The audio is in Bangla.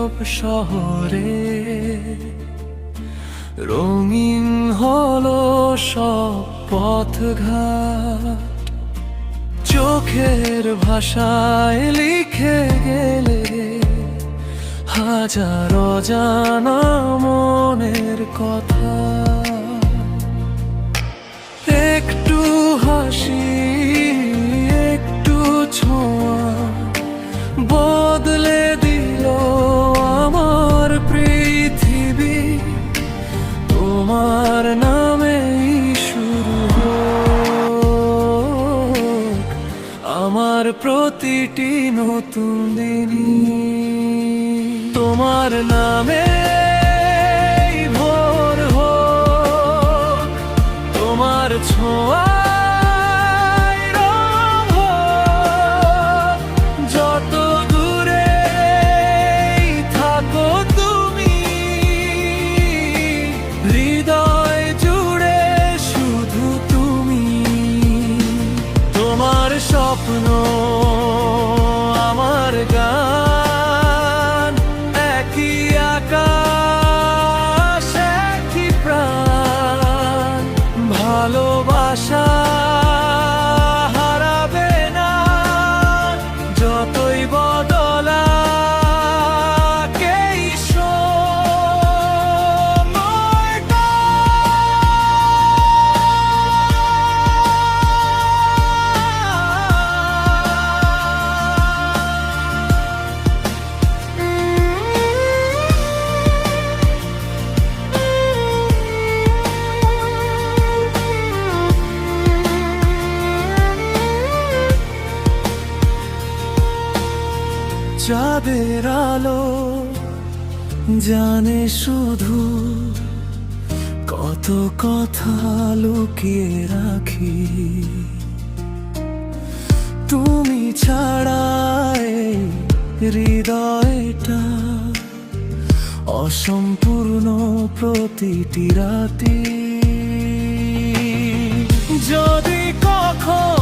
নীরব শহরে রঙিন হলো সব পথঘাট, চোখের ভাষায় লিখে গেলে হাজার অজানা মনের কথা। একটু হাসি, একটু ছোঁয়া বদলে দিল আমার পৃথিবী। তোমার নামেই শুরু হোক আমার প্রতিটি নতুন দিনই। তোমার নামে ভোর হোক, তোমার ছোঁয়ায় রং হোক, যত দূরে থাকো তুমি হৃদয় জুড়ে শুধু তুমি। তোমার স্বপ্ন আমার গান, একই আকাশ একই প্রাণ। ভালোবাসা হারাবে না যতই বদলাক এই সময়টা। চাঁদের আলো জানে শুধু কত কথা লুকিয়ে রাখি। তুমি ছাড়া এই হৃদয়টা অসম্পূর্ণ প্রতিটি রাতি। যদি কখন